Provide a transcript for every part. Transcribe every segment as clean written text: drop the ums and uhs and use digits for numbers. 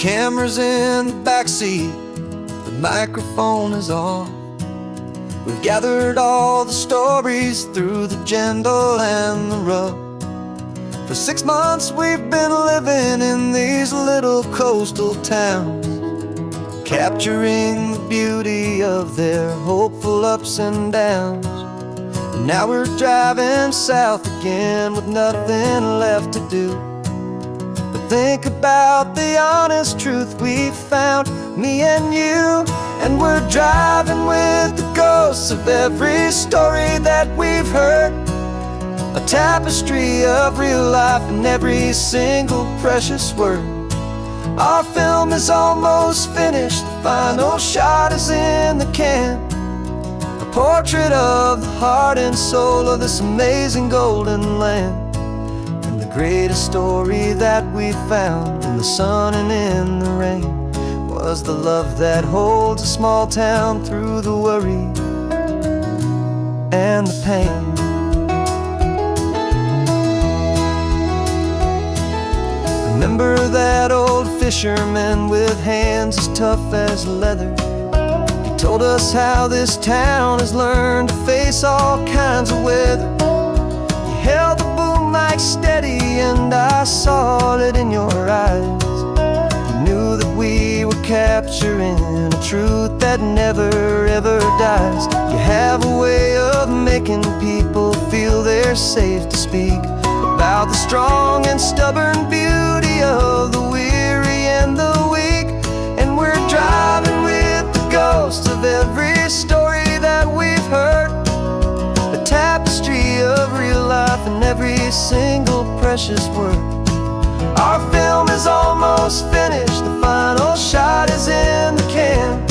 camera's in the backseat, the microphone is on. We've gathered all the stories through the gentle and the rough. For 6 months we've been living in these little coastal towns, capturing the beauty of their hopeful ups and downs. And now we're driving south again with nothing left to do but think about the honest truth we found, me and you. And we're driving with the ghosts of every story that we've heard, a tapestry of real life in every single precious word. Our film is almost finished, the final shot is in the can, a portrait of the heart and soul of this amazing golden land. And the greatest story that we found in the sun and in the rain was the love that holds a small town through the worry and the pain. Remember that old fisherman with hands as tough as leather? He told us how this town has learned to face all kinds of weather. You held the boom mic steady and I saw it in your eyes. You knew that we were capturing a truth that never ever dies. You have a way of making people feel they're safe to speak about the strong and stubborn beauty of the weary and the weak. And we're driving with the ghosts of every story that we've heard, a tapestry of real life in every single precious word. Our film is almost finished, the final shot is in the can,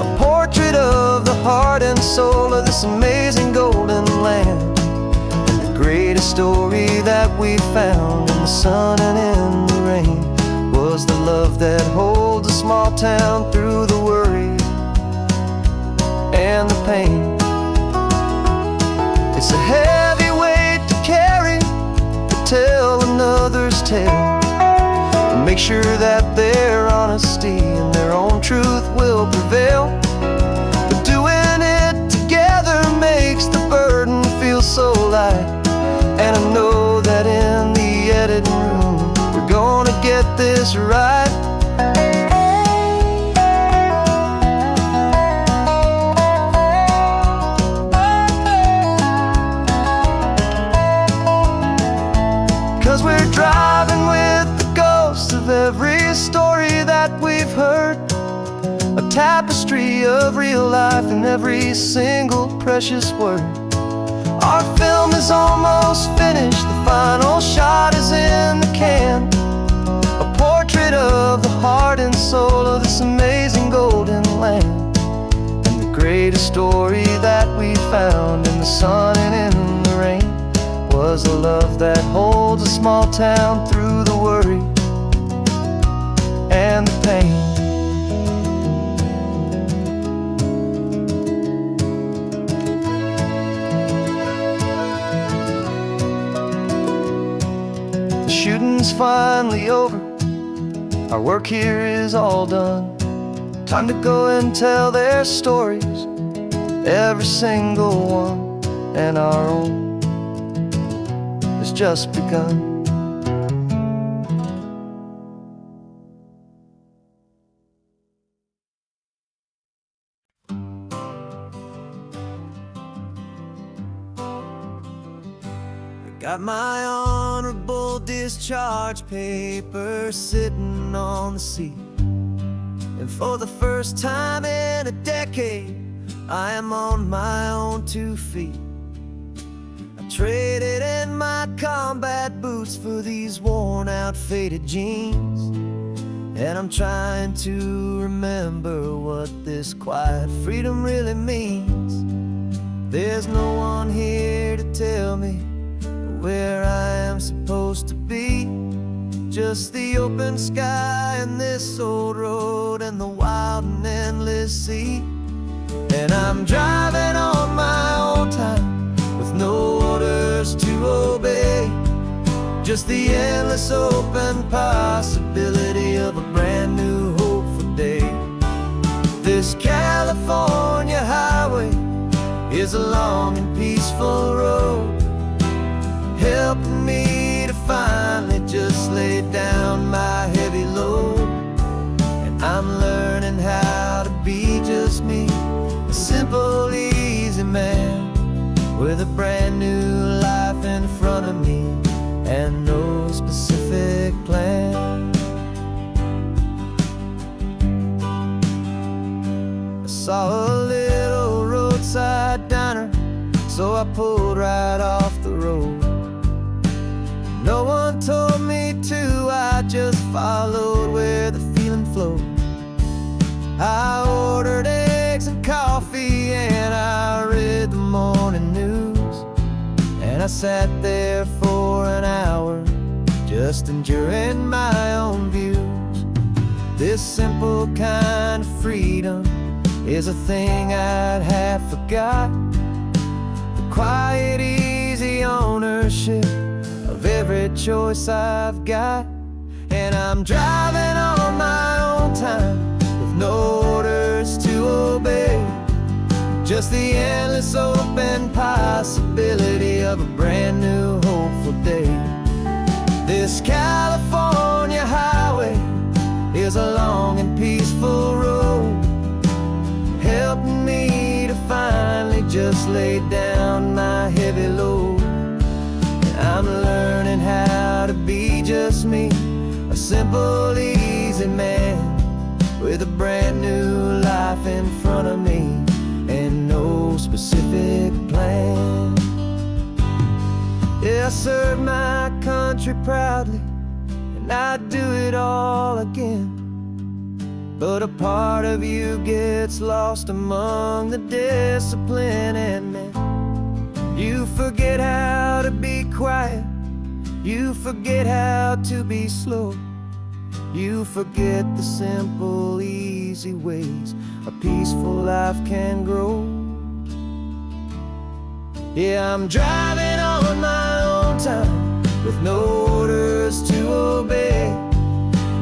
a portrait of the heart and soul of this amazing golden land. Greatest story that we found in the sun and in the rain was the love that holds a small town through the worry and the pain. It's a heavy weight to carry, to tell another's tale, and make sure that their honesty and their own truth will prevail. But doing it together makes the burden feel so light. And I know that in the editing room we're gonna get this right. 'Cause we're driving with the ghosts of every story that we've heard, a tapestry of real life in every single precious word. Our film is almost finished, the final shot is in the can, a portrait of the heart and soul of this amazing golden land. And the greatest story that we found in the sun and in the rain was the love that holds a small town through the worry and the pain. Shooting's finally over, our work here is all done. Time to go and tell their stories, every single one, and our own has just begun. Got my honorable discharge paper sitting on the seat, and for the first time in a decade I am on my own 2 feet. I traded in my combat boots for these worn out faded jeans, and I'm trying to remember what this quiet freedom really means. There's no one here to tell me where I am supposed to be, just the open sky and this old road and the wild and endless sea. And I'm driving on my own time with no orders to obey, Just the endless open possibility of a brand new hopeful day. This California highway is a long and peaceful road, helping me to finally just lay down my heavy load. And I'm learning how to be just me, a simple, easy man with a brand new life in front of me and no specific plan. I saw a little roadside diner, so I pulled right off the road. No one told me to, I just followed where the feeling flowed. I ordered eggs and coffee and I read the morning news, and I sat there for an hour just enjoying my own views. This simple kind of freedom is a thing I'd have forgot. The quiet, easy ownership of every choice I've got. And I'm driving on my own time with no orders to obey, just the endless open possibility of a brand new hopeful day. This California highway is a long and peaceful road, helping me to finally just lay down my heavy load. And I'm learning how to be just me, a simple, easy man with a brand new life in front of me and no specific plan. Yeah, I serve my country proudly, and I'd do it all again. But a part of you gets lost among the discipline and men. You forget how to be quiet, you forget how to be slow, you forget the simple, easy ways a peaceful life can grow. Yeah, I'm driving on my own time with no orders to obey,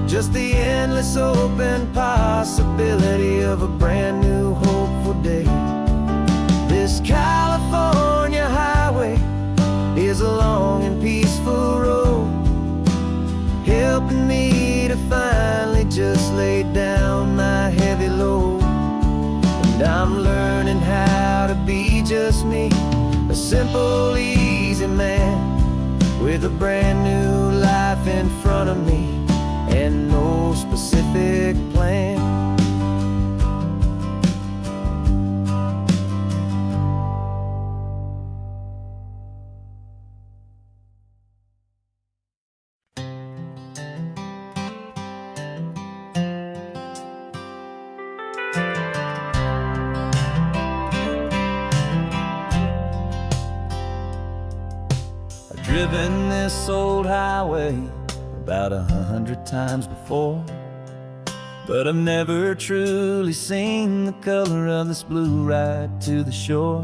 just the endless open possibility of a brand new hopeful day. This California highway is a long and peaceful road, helping me to finally just lay down my heavy load. And I'm learning how to be just me, a simple, easy man with a brand new life in front of me and no specific plan. I've driven this old highway about 100 times before, but I've never truly seen the color of this blue ride to the shore.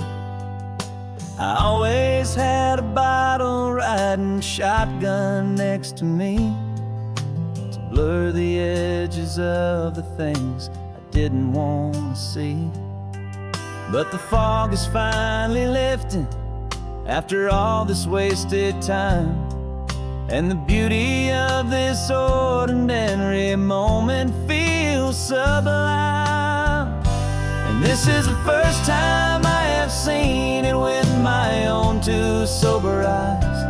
I always had a bottle riding shotgun next to me to blur the edges of the things I didn't want to see. But the fog is finally lifting after all this wasted time, and the beauty of this ordinary moment feels sublime. And this is the first time I have seen it with my own two sober eyes,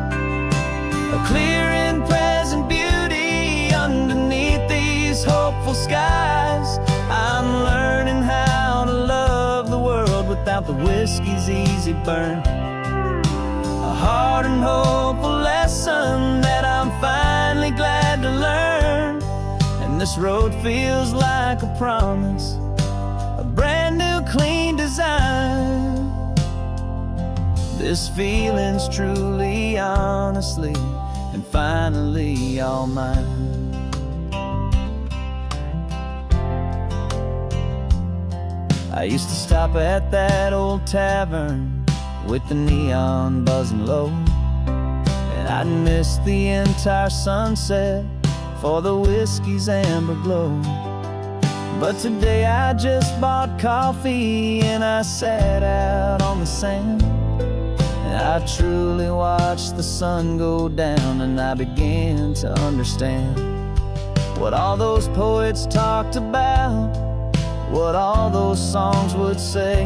a clear and present beauty underneath these hopeful skies. I'm learning how to love the world without the whiskey's easy burn, a hard and hopeful lesson that I'm finally glad to learn. And this road feels like a promise, a brand new clean design. This feeling's truly, honestly, and finally all mine. I used to stop at that old tavern with the neon buzzing low, and I'd miss the entire sunset for the whiskey's amber glow. But today I just bought coffee and I sat out on the sand, and I truly watched the sun go down, and I began to understand what all those poets talked about, what all those songs would say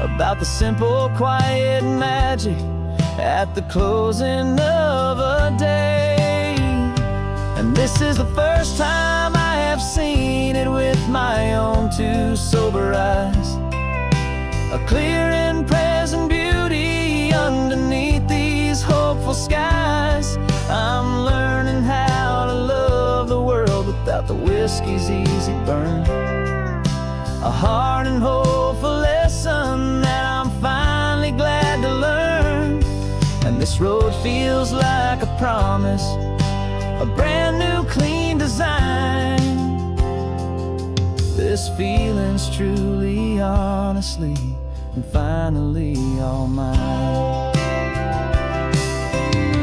about the simple, quiet magic at the closing of a day. And this is the first time I have seen it with my own two sober eyes, a clear and present beauty underneath these hopeful skies. I'm learning how to love the world without the whiskey's easy burn, a hard and hopeful lesson that I'm finally glad to learn. And this road feels like a promise, a brand new clean design. This feeling's truly, honestly, and finally all mine.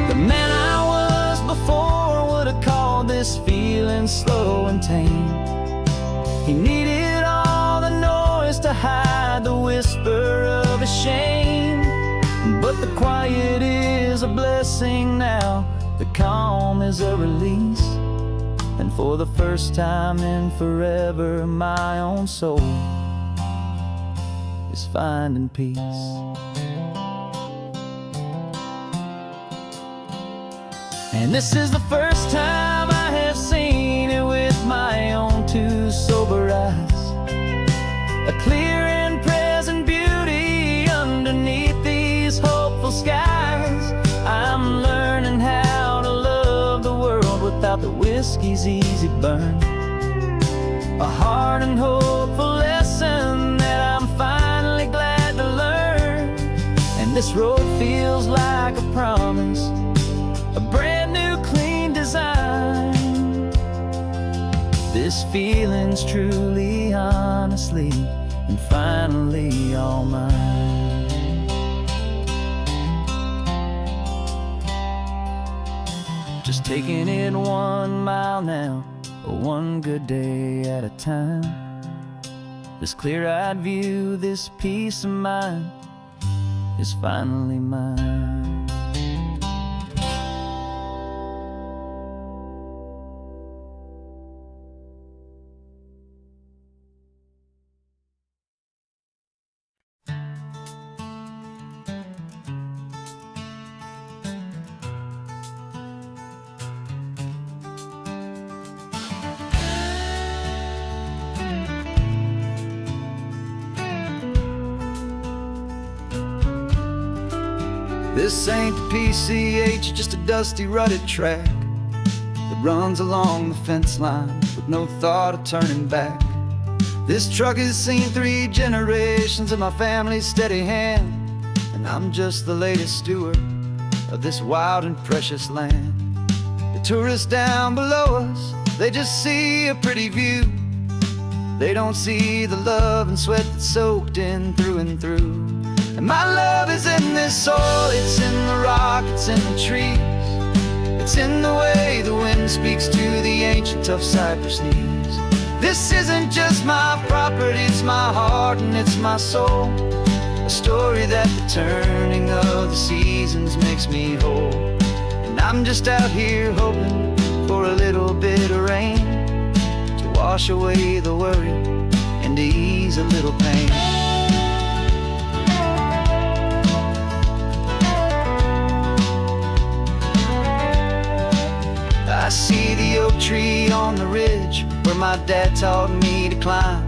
The man I was before would have called this feeling slow and tame. He needed all the noise to hide the whisper of his shame. But the quiet is a blessing now, the calm is a release, and for the first time in forever my own soul is finding peace. And this is the first time I have seen it with my own two sober eyes, a clear and present beauty underneath these hopeful skies. I'm learning how to love the world without the whiskey's easy burn, a hard and hopeful lesson that I'm finally glad to learn. And this road feels like a promise, a brand new clean design. This feeling's truly, honestly, and finally all mine. Just taking it 1 mile now, one good day at a time. This clear-eyed view, this peace of mind is finally mine. This ain't the PCH, just a dusty, rutted track that runs along the fence line with no thought of turning back. This truck has seen 3 generations of my family's steady hand, and I'm just the latest steward of this wild and precious land. The tourists down below us, they just see a pretty view. They don't see the love and sweat that's soaked in through and through. And my love is in this soil, it's in the rock, it's in the trees. It's in the way the wind speaks to the ancient tough cypress knees. This isn't just my property, it's my heart and it's my soul, a story that the turning of the seasons makes me whole. And I'm just out here hoping for a little bit of rain to wash away the worry and to ease a little pain. I see the oak tree on the ridge where my dad taught me to climb,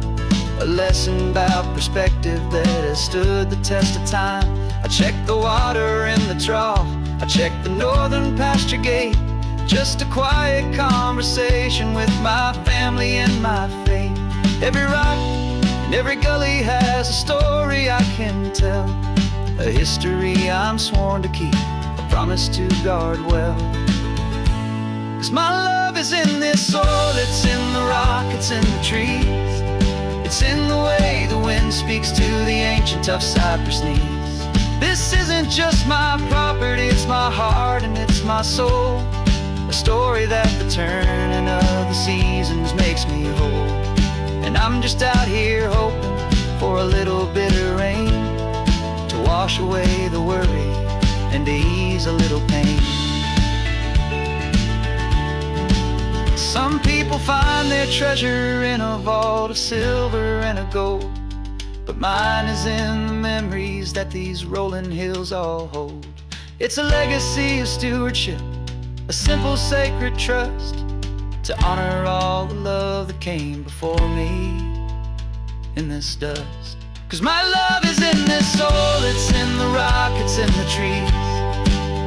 a lesson about perspective that has stood the test of time. I check the water in the trough, I check the northern pasture gate, just a quiet conversation with my family and my faith. Every rock and every gully has a story I can tell, a history I'm sworn to keep, a promise to guard well. 'Cause my love is in this soil, it's in the rock, it's in the trees. It's in the way the wind speaks to the ancient tough cypress knees. This isn't just my property, it's my heart and it's my soul. A story that the turning of the seasons makes me whole. And I'm just out here hoping for a little bit of rain to wash away the worry and to ease a little pain. Some people find their treasure in a vault of silver and a gold, but mine is in the memories that these rolling hills all hold. It's a legacy of stewardship, a simple sacred trust, to honor all the love that came before me in this dust. 'Cause my love is in this soul, it's in the rock, it's in the trees.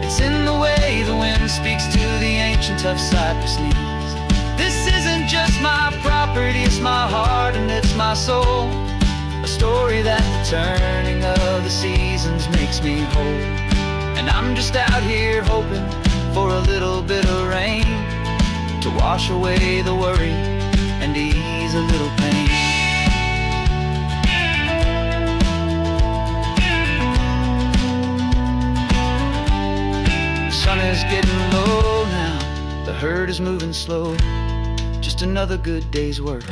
It's in the way the wind speaks to the ancient tough cypress knees. This isn't just my property, it's my heart and it's my soul. A story that the turning of the seasons makes me whole. And I'm just out here hoping for a little bit of rain to wash away the worry and ease a little pain. The sun is getting low now, the herd is moving slow. Just another good day's work,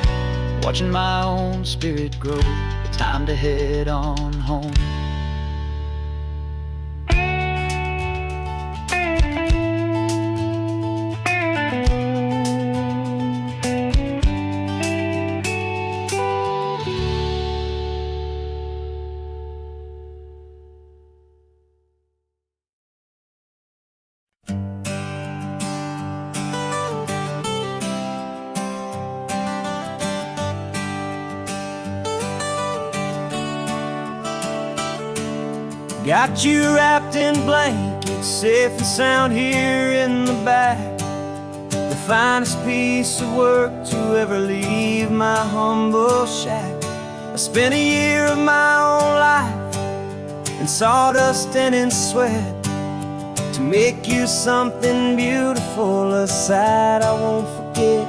watching my own spirit grow. It's time to head on home. Got you wrapped in blankets, safe and sound here in the back. The finest piece of work to ever leave my humble shack. I spent a year of my own life in sawdust and in sweat to make you something beautiful, a sight I won't forget.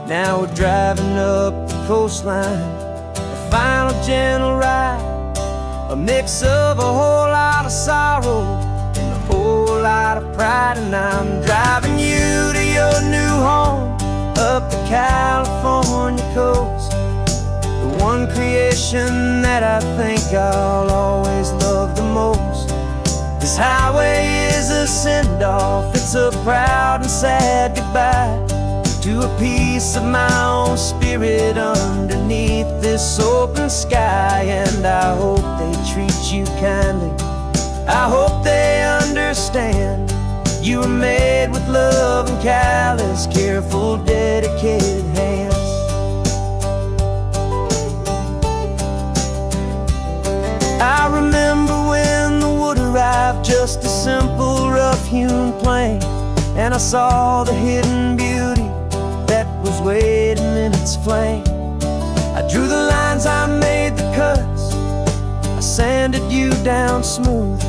Now we're driving up the coastline, a final gentle ride, a mix of a whole lot of sorrow and a whole lot of pride. And I'm driving you to your new home up the California coast, the one creation that I think I'll always love the most. This highway is a send-off, it's a proud and sad goodbye to a piece of my own spirit underneath this open sky. And I hope they treat you kindly, I hope they understand you were made with love and callous, careful, dedicated hands. I remember when the wood arrived, just a simple rough-hewn plank, and I saw the hidden beauty that was waiting in its flame. I drew the lines, I made the cuts, I sanded you down smooth.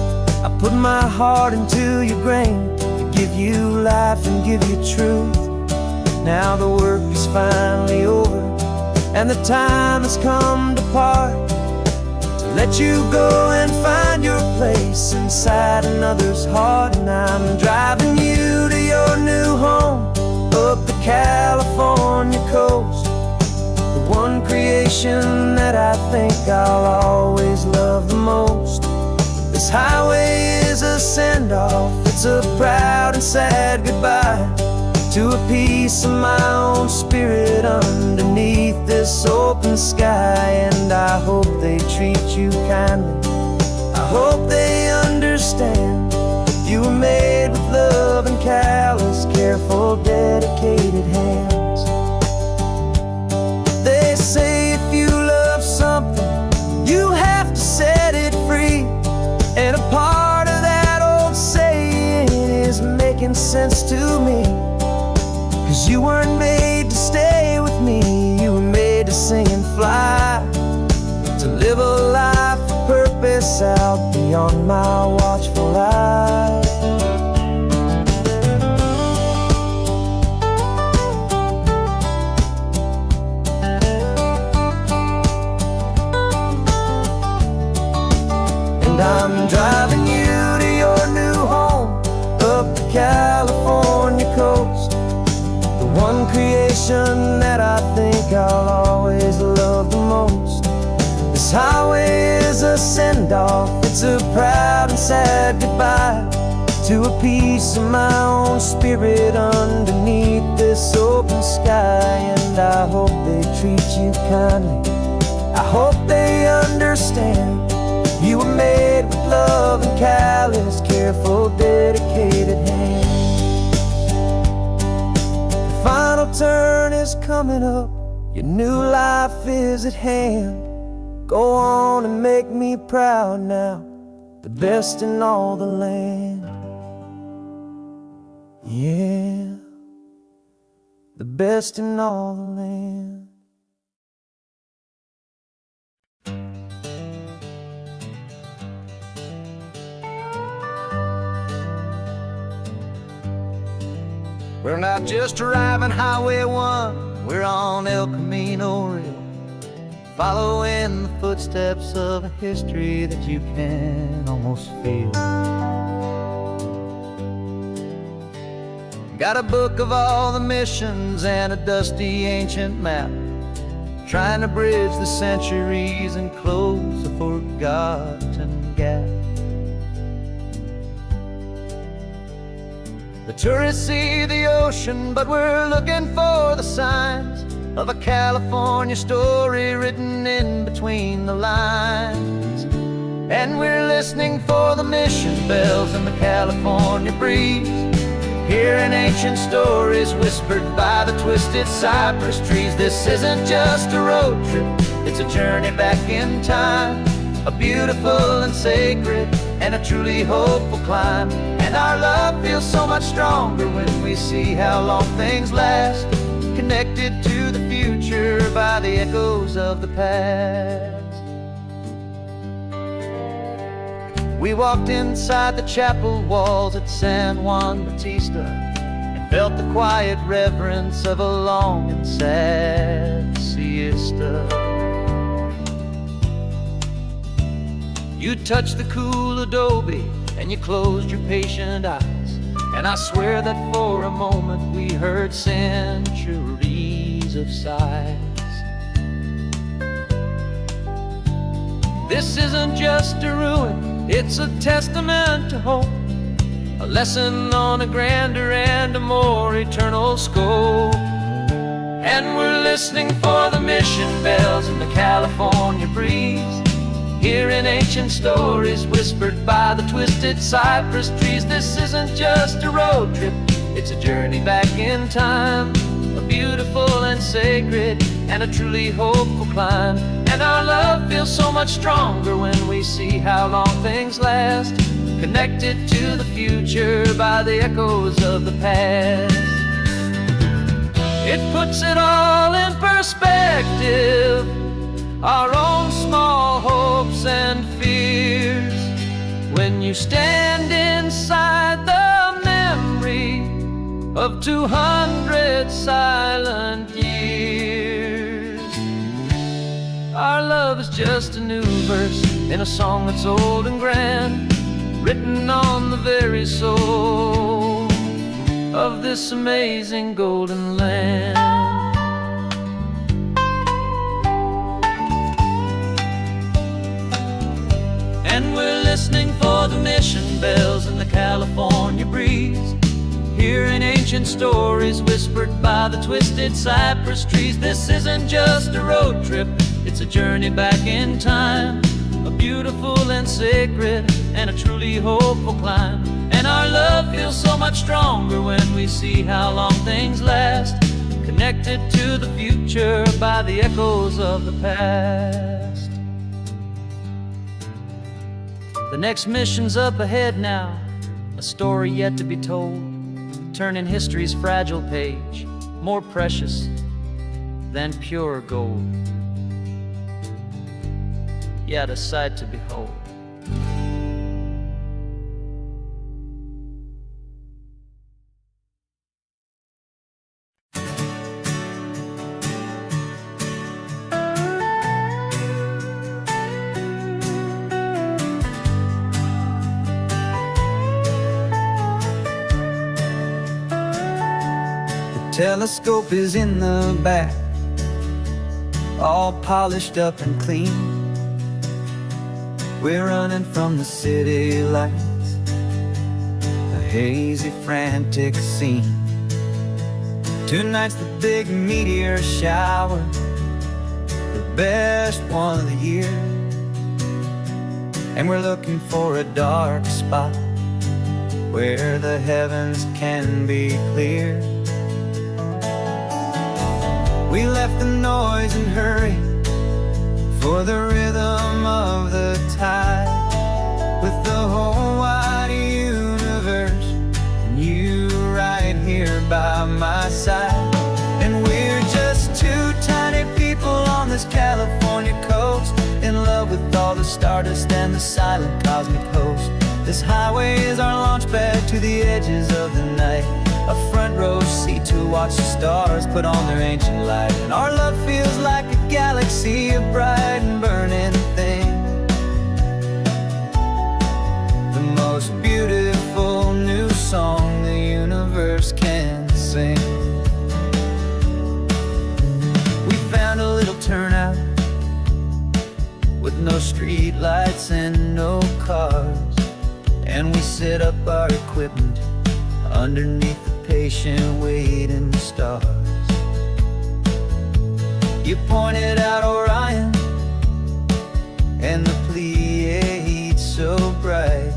I put my heart into your grain to give you life and give you truth. Now the work is finally over and the time has come to part, to let you go and find your place inside another's heart. And I'm driving you to your new home up the California coast, the one creation that I think I'll always love the most. This highway is a send-off, it's a proud and sad goodbye to a piece of my own spirit underneath this open sky. And I hope they treat you kindly, I hope they understand you were made with love and callous, careful, dedicated hands. They say if you love something, you have to set it free. And a part of that old saying is making sense to me. 'Cause you weren't made to stay with me, you were made to sing and fly, to live a life of purpose out beyond my watchful eye. And And I'm driving you to your new home up the California coast, the one creation that I think I'll always love the most. This highway is a send-off, it's a proud and sad goodbye to a piece of my own spirit underneath this open sky. And I hope they treat you kindly, I hope they understand you were made with love and callous, careful, dedicated hands. The final turn is coming up, your new life is at hand. Go on and make me proud now, the best in all the land. Yeah, the best in all the land. We're not just driving Highway 1, we're on El Camino Real, following the footsteps of a history that you can almost feel. Got a book of all the missions and a dusty ancient map, trying to bridge the centuries and close a forgotten gap. The tourists see the ocean, but we're looking for the signs of a California story written in between the lines. And we're listening for the mission bells in the California breeze, hearing ancient stories whispered by the twisted cypress trees. This isn't just a road trip, it's a journey back in time, a beautiful and sacred and a truly hopeful climb. And our love feels so much stronger when we see how long things last, connected to the future by the echoes of the past. We walked inside the chapel walls at San Juan Bautista and felt the quiet reverence of a long and sad siesta. You touched the cool adobe and you closed your patient eyes, and I swear that for a moment we heard centuries of sighs. This isn't just a ruin, it's a testament to hope, a lesson on a grander and a more eternal scope. And we're listening for the mission bells in the California breeze, hearing ancient stories whispered by the twisted cypress trees. This isn't just a road trip, it's a journey back in time, a beautiful and sacred and a truly hopeful climb. And our love feels so much stronger when we see how long things last, connected to the future by the echoes of the past. It puts it all in perspective, our own small hopes and fears, when you stand inside the memory of 200 silent years. Our love is just a new verse in a song that's old and grand, written on the very soul of this amazing golden land. And we're listening for the mission bells in the California breeze, hearing ancient stories whispered by the twisted cypress trees. This isn't just a road trip, it's a journey back in time, a beautiful and sacred and a truly hopeful climb. And our love feels so much stronger when we see how long things last, connected to the future by the echoes of the past. The next mission's up ahead now, a story yet to be told, turning history's fragile page more precious than pure gold. Yet a sight to behold. telescope is in the back, all polished up and clean. We're running from the city lights, a hazy, frantic scene. Tonight's the big meteor shower, the best one of the year. And we're looking for a dark spot where the heavens can be clear. We left the noise and hurry for the rhythm of the tide, with the whole wide universe and you right here by my side. And we're just two tiny people on this California coast, in love with all the stardust and the silent cosmic host. This highway is our launch pad to the edges of the night, a front row seat to watch the stars put on their ancient light. And our love feels like a galaxy, a bright and burning thing, the most beautiful new song the universe can sing. We found a little turnout with no street lights and no cars, and we set up our equipment underneath the patient waiting stars. You pointed out Orion and the Pleiades so bright,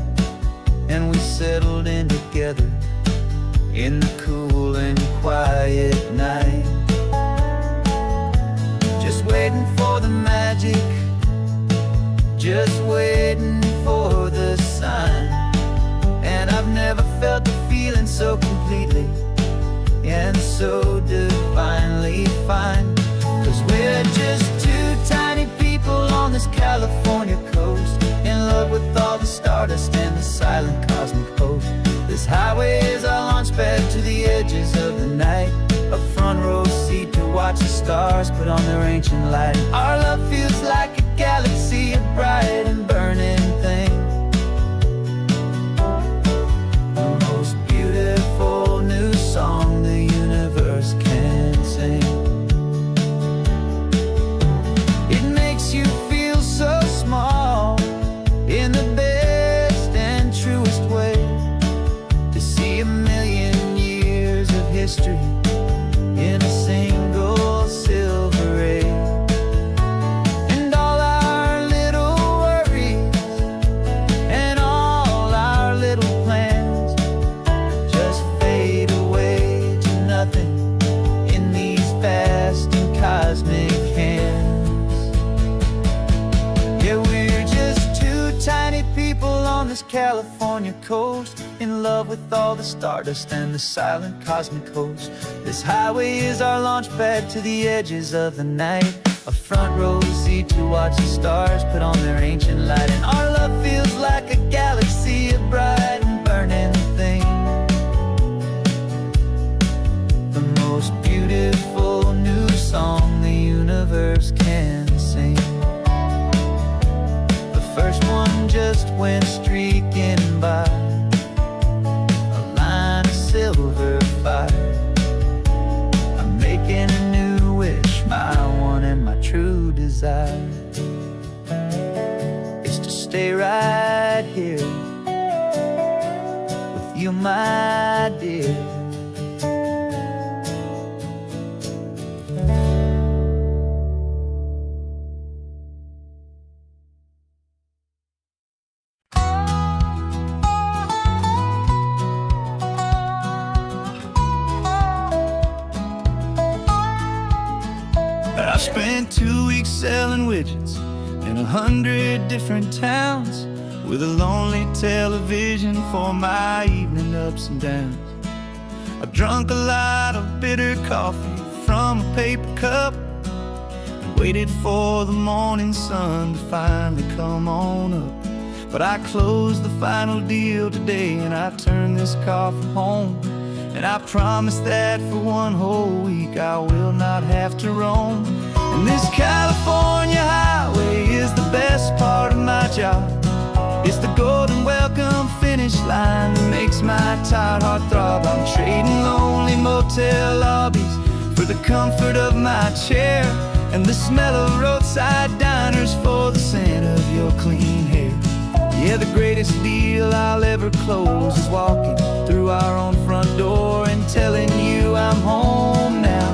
and we settled in together in the cool and quiet night, just waiting for the magic, just waiting for the sign. And I've never felt the feeling so completely and so divinely fine. 'Cause we're just two tiny people on this California coast, in love with all the stardust and the silent cosmic host. This highway is our launch pad to the edges of the night, a front row seat to watch the stars put on their ancient light. Our love feels like a galaxy, a bright and burning thing, the most beautiful new song the universe can sing. It makes you feel so small in the best and truest way, to see a million years of history in a single silver ray. And all our little worries and all our little plans just fade away to nothing in these vast and cosmic hands. Yeah, we're just two tiny people on this California coast, in love with all the stardust and the silent cosmic host. This highway is our launch pad to the edges of the night, a front row seat to watch the stars put on their ancient light. And our love feels like a galaxy, a bright and burning thing, the most beautiful new song the universe can sing. The first one just went streaking by, a line of silver fire. I'm making a new wish, my one and my true desire is to stay right here with you, my dear. I spent 2 weeks selling widgets in 100 different towns, with a lonely television for my evening ups and downs. I drunk a lot of bitter coffee from a paper cup and waited for the morning sun to finally come on up. But I closed the final deal today, and I turned this car from home. And I promise that for one whole week I will not have to roam. And this California highway is the best part of my job. It's the golden welcome finish line that makes my tired heart throb. I'm trading lonely motels motel lobbies for the comfort of my chair, and the smell of roadside diners for the scent of your clean hair. Yeah, the greatest deal I'll ever close is walking through our own front door and telling you I'm home now,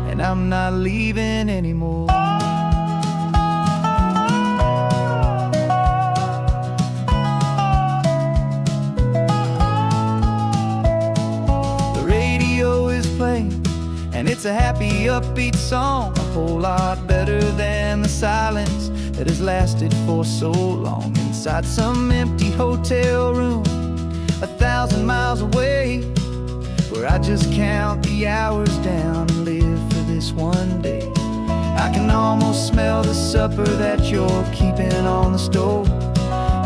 and I'm not leaving anymore. The radio is playing, and it's a happy, upbeat song, a whole lot better than the silence that has lasted for so long. Inside some empty hotel room 1,000 miles away, where I just count the hours down and live for this one day. I can almost smell the supper that you're keeping on the stove,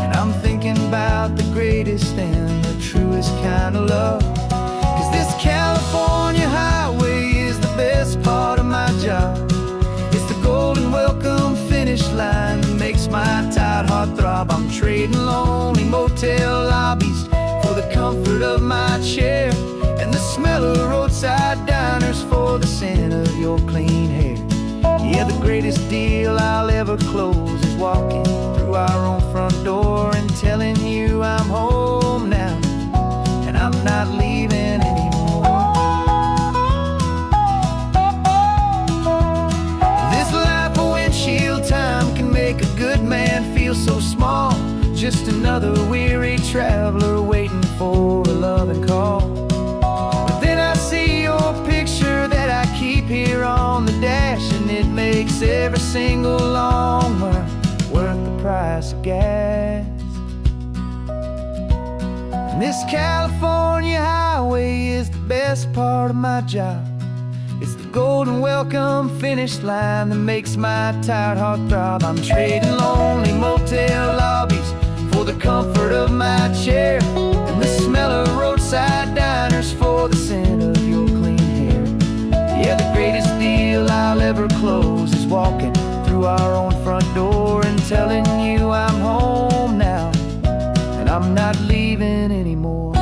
and I'm thinking about the greatest and the truest kind of love. 'Cause this California highway is the best part of my job. It's the golden welcome finish line that makes my tired heart throb. I'm trading lonely motel lobbies for the comfort of my chair, and the smell of roadside diners for the scent of your clean hair. Yeah, the greatest deal I'll ever close is walking through our own front door and telling you I'm home now, and I'm not leaving anymore. This life of windshield time can make a good man feel so small, just another weary traveler waiting for a loving call. But then I see your picture that I keep here on the dash, and it makes every single long mile worth the price of gas. And this California highway is the best part of my job. It's the golden welcome finish line that makes my tired heart throb. I'm trading lonely motel lobbies for the comfort of my chair, and the smell of roadside diners for the scent of your clean hair. Yeah, the greatest deal I'll ever close is walking through our own front door and telling you I'm home now, and I'm not leaving anymore.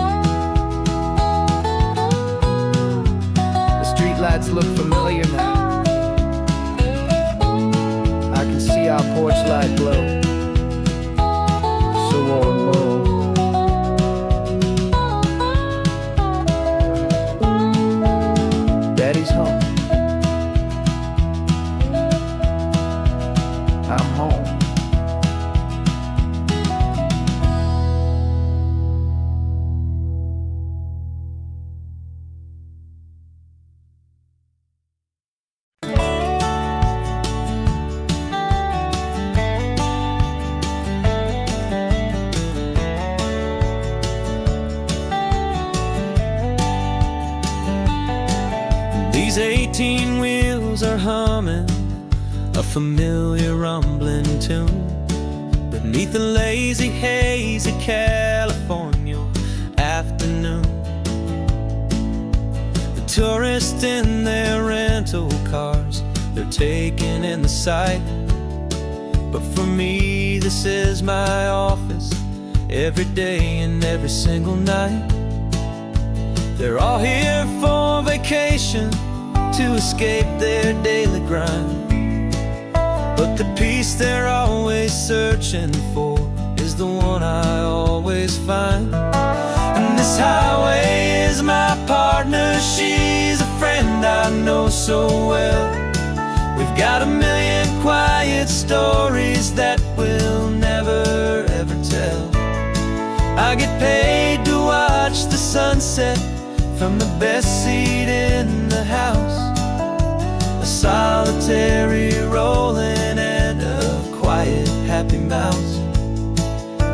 The streetlights look familiar now. I can see our porch light glow, so warm, low. Daddy's home. I'm home. These 18 wheels are humming a familiar rumbling tune beneath the lazy haze of California afternoon. The tourists in their rental cars, they're taking in the sight, but for me this is my office every day and every single night. They're all here for vacation to escape their daily grind, but the peace they're always searching for is the one I always find. And this highway is my partner, she's a friend I know so well. We've got a million quiet stories that we'll never ever tell. I get paid to watch the sunset from the best seat in the house, a solitary rolling and a quiet happy mouse.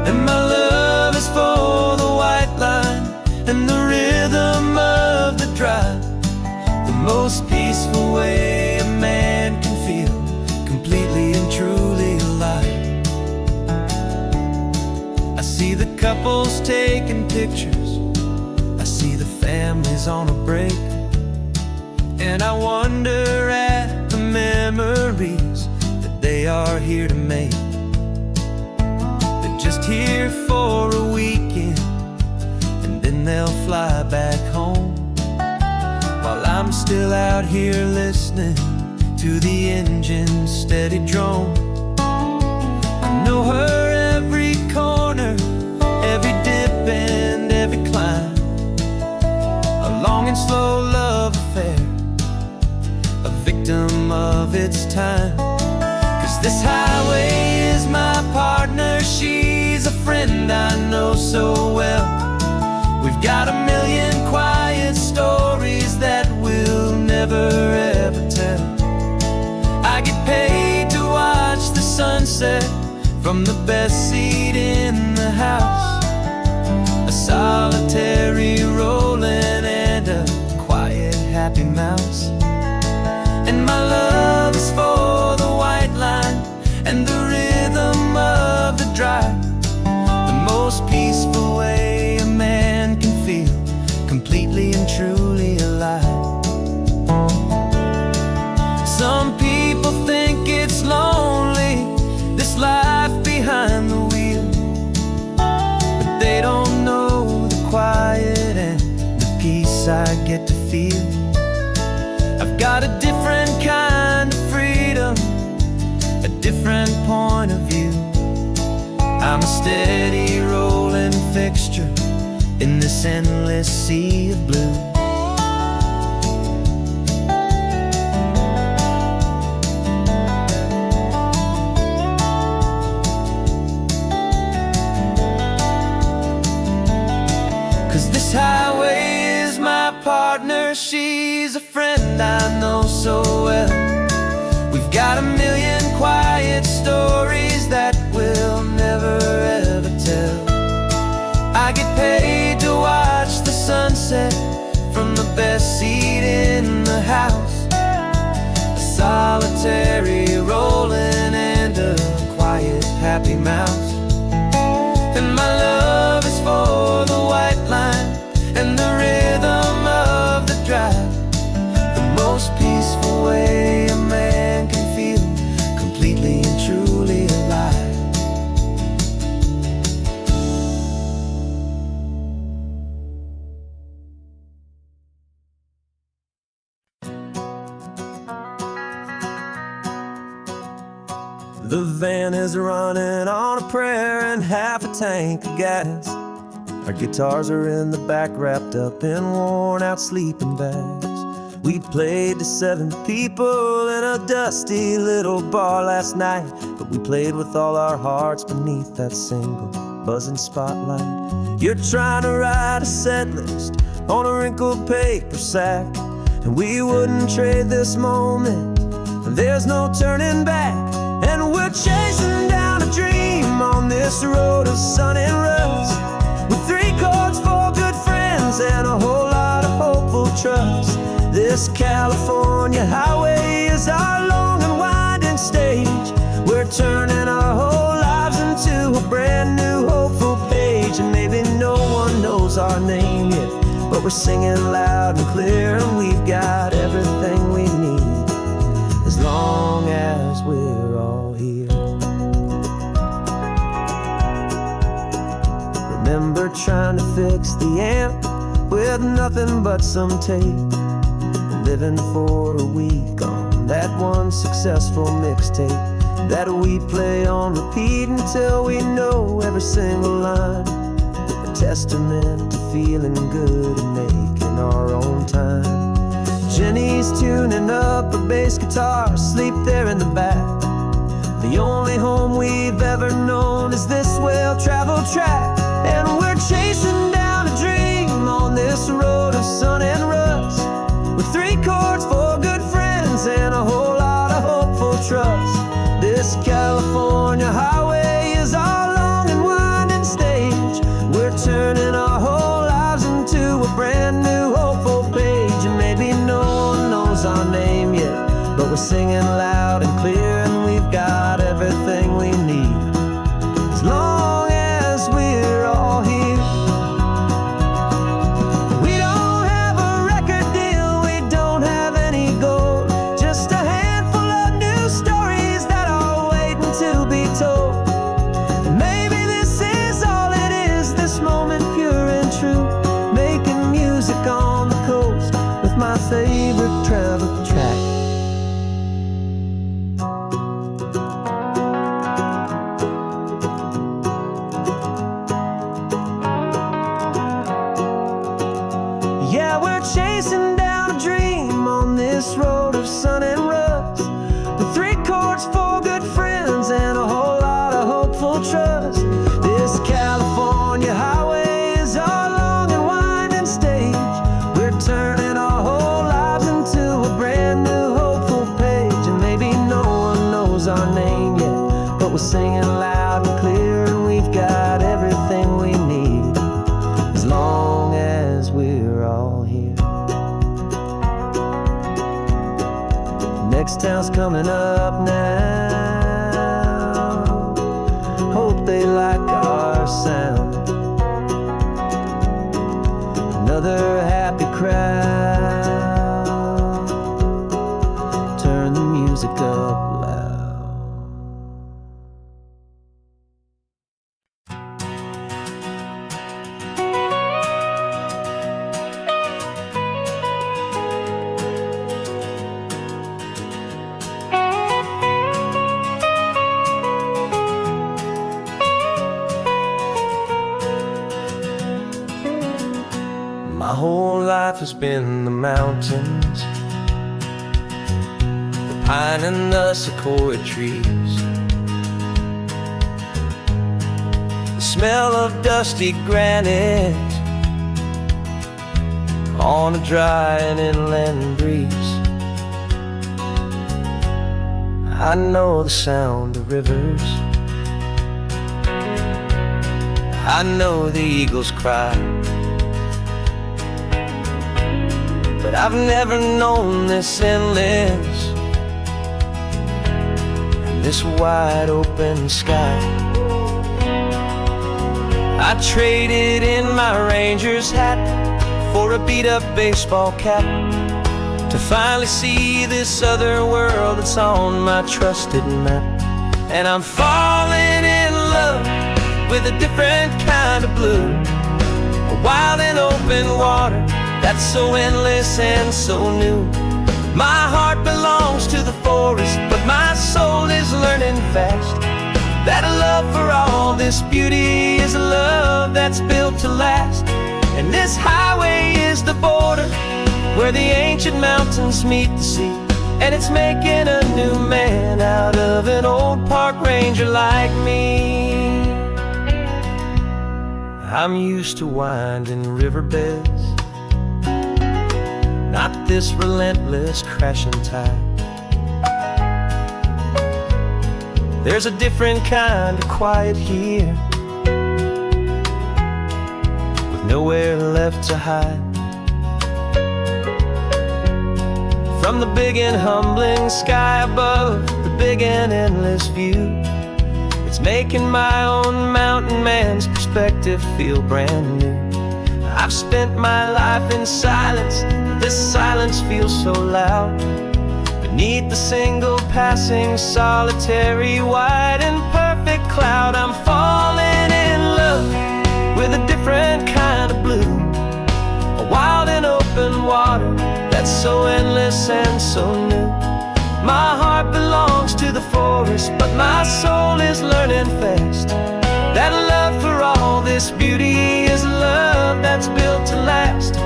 And my love is for the white line and the rhythm of the drive, the most peaceful way a man can feel completely and truly alive. I see the couples taking pictures, I see the families on a break, and I wonder at the memories that they are here to make. They're just here for a weekend and then they'll fly back home. still out here listening to the engine's steady drone. I know her every corner, every dip and every climb, a long and slow love affair, a victim of its time. 'Cause this highway is my partner, she's a friend I know so well. We've got a million quiet stories that we'll never ever tell. I get paid to watch the sunset from the best seat in the house, a solitary rolling and a quiet happy mouse. And my love is for the white line and the rhythm of the drive, the most peaceful way a man can feel completely and truly alive. Some people think it's lonely, this life behind the wheel, but they don't know the quiet and the peace I get to feel. I've got a different kind of freedom, a different point of view. I'm a steady rolling fixture in this endless sea of blue. 'Cause this highway is my partner, she's a friend I know so well. We've got a million quiet stories that we'll never ever tell. I get paid to watch the sunset from the best seat in the house, a solitary rolling and a quiet happy mouse. And my love is for the white line and the rhythm of the drive, the most peaceful way a man can feel completely and truly alive. The van is running on a prayer and half a tank of gas. Our guitars are in the back, wrapped up in worn-out sleeping bags. We played to 7 people in a dusty little bar last night, but we played with all our hearts beneath that single buzzing spotlight. You're trying to write a set list on a wrinkled paper sack, and we wouldn't trade this moment. There's no turning back, and we're chasing down a dream on this road of sun and rust, with 3 chords for good friends and a whole lot of hopeful trust. This California highway is our long and winding stage. We're turning our whole lives into a brand new hopeful page. And maybe no one knows our name yet, but we're singing loud and clear, and we've got everything we need as long as we're all here. Remember trying to fix the amp with nothing but some tape, living for a week on that one successful mixtape that we play on repeat until we know every single line, a testament to feeling good and making our own time. Jenny's tuning up a bass guitar, asleep there in the back. The only home we've ever known is this well-traveled track, and we're chasing down a dream on this road of sun and rust, with 3 chords for good friends and a whole lot of hopeful trust. This California highway is our long and winding stage. We're turning our whole lives into a brand new hopeful page. And maybe no one knows our name yet, but we're singing loud and clear, and we've got everything we need as long as we're all here. We don't have a record deal, we don't have any gold, just a handful of new stories that are waiting to be told. full trust. This California highway is our long and winding stage. We're turning our whole lives into a brand new hopeful page. And maybe no one knows our name yet, but we're singing loud and clear, and we've got everything we need as long as we're all here. Next town's coming up now. Hope they like our sound. Another happy crowd. Turn the music up loud. My whole life has been the mountains, the pine and the sequoia trees, the smell of dusty granite on a dry and inland breeze. I know the sound of rivers, I know the eagles cry, but I've never known this endless and this wide open sky. I traded in my Ranger's hat for a beat-up baseball cap to finally see this other world that's on my trusted map. And I'm falling in love with a different kind of blue, a wild and open water that's so endless and so new. My heart belongs to the forest, but my soul is learning fast that a love for all this beauty is a love that's built to last. And this highway is the border where the ancient mountains meet the sea, and it's making a new man out of an old park ranger like me. I'm used to winding riverbeds, not this relentless crashing tide. There's a different kind of quiet here, with nowhere left to hide. From the big and humbling sky above, the big and endless view, it's making my own mountain man's perspective feel brand new. I've spent my life in silence, this silence feels so loud. Beneath the single passing solitary white and perfect cloud, I'm falling in love with a different kind of blue, a wild and open water that's so endless and so new. My heart belongs to the forest, but my soul is learning fast that a love for all this beauty is a love that's built to last.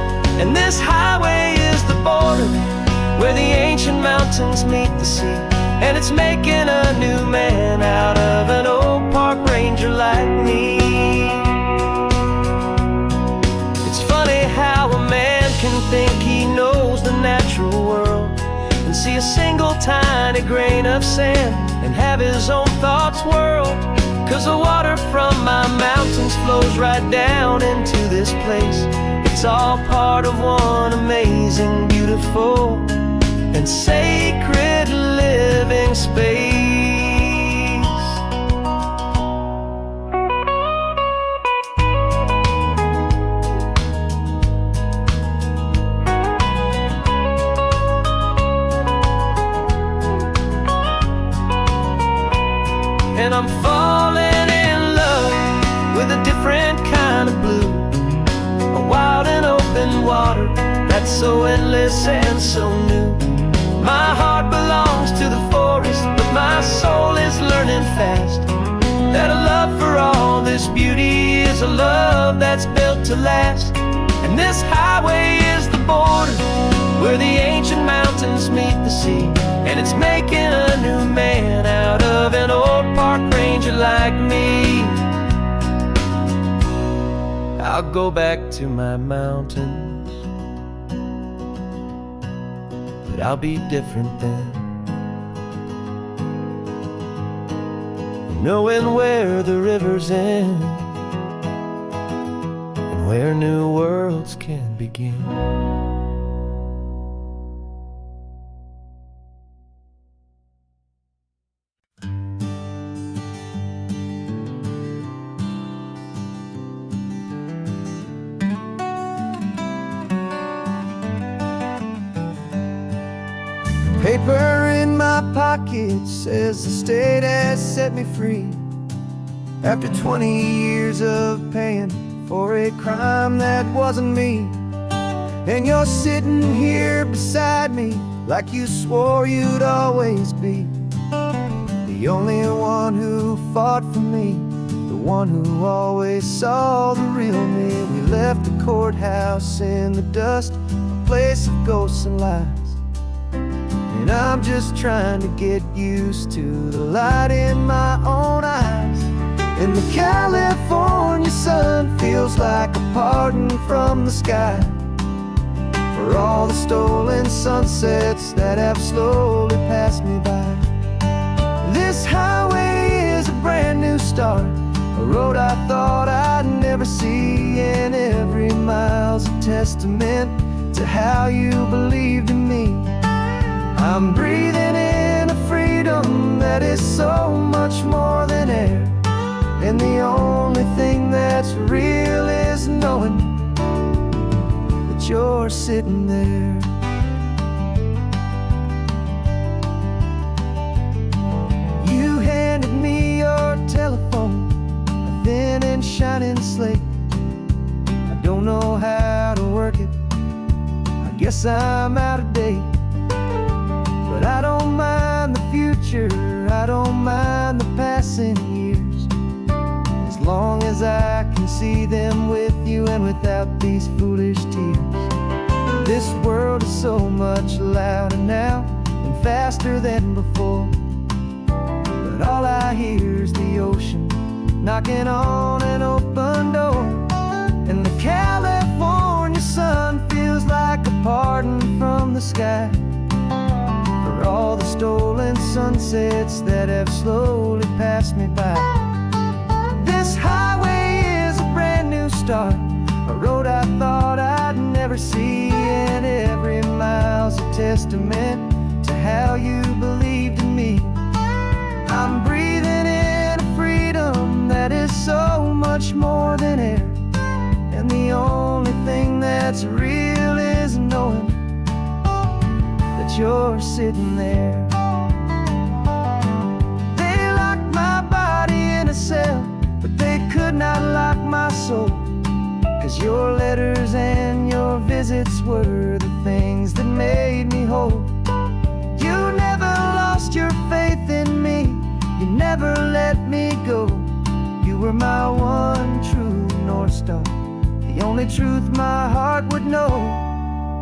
And this highway is the border where the ancient mountains meet the sea, and it's making a new man out of an old park ranger like me. It's funny how a man can think he knows the natural world and see a single tiny grain of sand and have his own thoughts whirled. 'Cause the water from my mountains flows right down into this place. It's all part of one amazing, beautiful, and sacred living space. And I'm falling in love with a different kind of blue, a wild and open water that's so endless and so new. My heart belongs to the forest, but my soul is learning fast that a love for all this beauty is a love that's built to last. And this highway is the border where the ancient mountains meet the sea, and it's making a new man out of an old park ranger like me. I'll go back to my mountains, but I'll be different then, knowing where the rivers end and where new worlds can begin. Paper in my pocket says the state has set me free, after 20 years of paying for a crime that wasn't me. And you're sitting here beside me like you swore you'd always be, the only one who fought for me, the one who always saw the real me. We left the courthouse in the dust, a place of ghosts and lies, and I'm just trying to get used to the light in my own eyes. And the California sun feels like a pardon from the sky for all the stolen sunsets that have slowly passed me by. This highway is a brand new start, a road I thought I'd never see, and every mile's a testament to how you believed in me. I'm breathing in a freedom that is so much more than air, and the only thing that's real is knowing that you're sitting there. You handed me your telephone, a thin and shining slate. I don't know how to work it, I guess I'm out of date. But I don't mind the future, I don't mind the passing years, as long as I can see them with you and without these foolish tears. This world is so much louder now and faster than before, but all I hear is the ocean knocking on an open door. And the California sun feels like a pardon from the sky for all the stolen sunsets that have slowly passed me by. This highway is a brand new start, a road I thought I'd never see, and every mile's a testament to how you believed in me. I'm breathing in a freedom that is so much more than air, and the only thing that's real is knowing that you're sitting there. They locked my body in a cell, but they could not lock my soul, 'cause your letters and your visits were the things that made me whole. You never lost your faith in me, you never let me go. You were my one true North Star, the only truth my heart would know.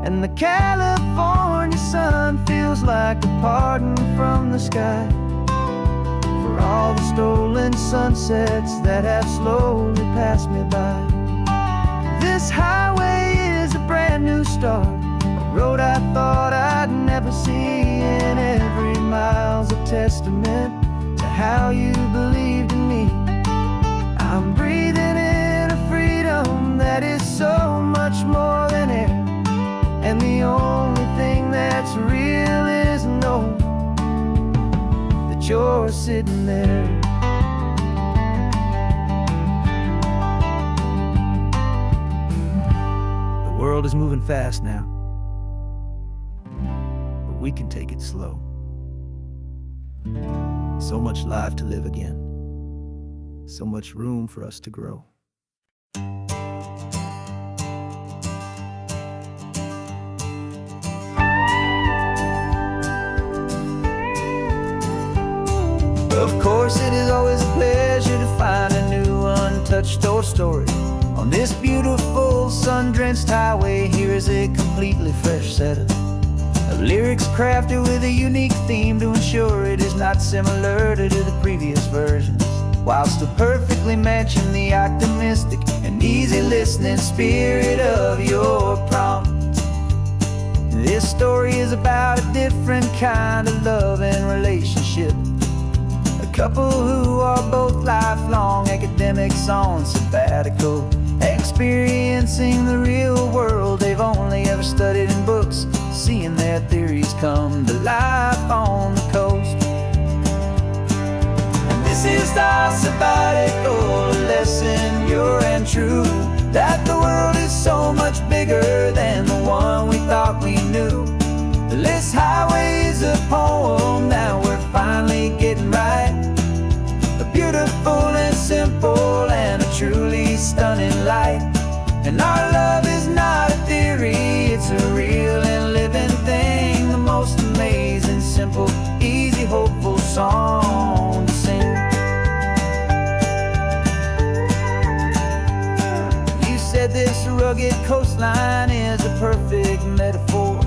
And the California sun feels like a pardon from the sky for all the stolen sunsets that have slowly passed me by. This highway is a brand new start, a road I thought I'd never see, and every mile's a testament to how you believed in me. I'm breathing in a freedom that is so much more than air, and the only thing that's real is knowing that you're sitting there. The world is moving fast now, but we can take it slow. So much life to live again, so much room for us to grow. Of course, it is always a pleasure to find a new untouched old story. On this beautiful sun-drenched highway, here is a completely fresh set of Lyrics crafted with a unique theme to ensure it is not similar to the previous versions, while still perfectly matching the optimistic and easy listening spirit of your prompt. This story is about a different kind of love and relationship. A couple who are both lifelong academics on sabbatical, experiencing the real world they've only ever studied in books, seeing their theories come to life on the coast. And this is our sabbatical lesson, pure and true, that the world is so much bigger than the one we thought we knew. This highway is a poem that we're finally getting right. A beautiful and simple and a truly stunning light. And our love is not a theory, it's a real and living thing. The most amazing, simple, easy, hopeful song to sing. You said this rugged coastline is a perfect metaphor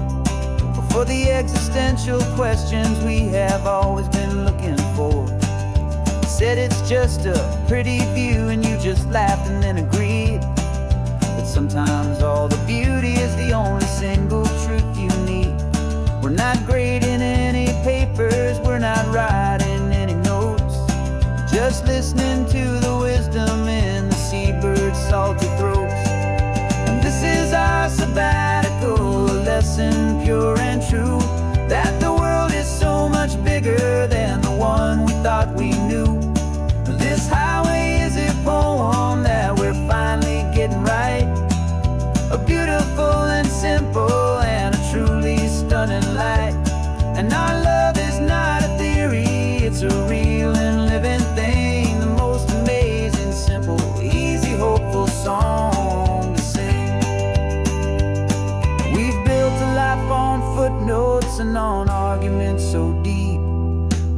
for the existential questions we have always been looking for. You said it's just a pretty view and you just laughed and then agreed. But sometimes all the beauty is the only single truth you need. We're not grading any papers, we're not writing any notes, just listening to the wisdom in the seabird's salty throats. And this is our sabbatical lesson, pure and true, that the world is so much bigger than the one we thought we knew. This highway is a poem that we're finally getting right. A beautiful and simple and a truly stunning light. And our love is not a theory, it's a real and living thing. The most amazing, simple, easy, hopeful song to sing. We've built a life on footnotes and on arguments so deep,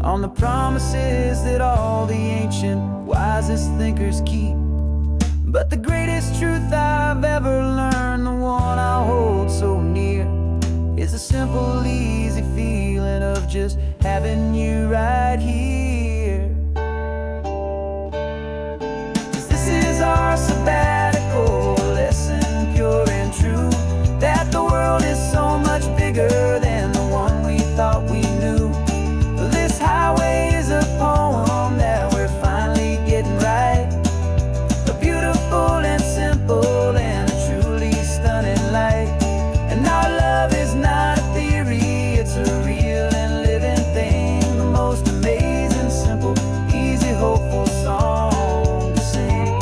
on the promises that all the ancient, wisest thinkers keep. But the greatest truth I've ever learned, the one I hold so near, is a simple, easy feeling of just having you right here. 'Cause this is our sabbatical lesson, pure and true, that the world is so much bigger than the one we thought we knew. This highway is a poem that we're finally getting right. A beautiful and simple and a truly stunning light. And our love is not a theory, it's a real and living thing. The most amazing, simple, easy, hopeful song to sing.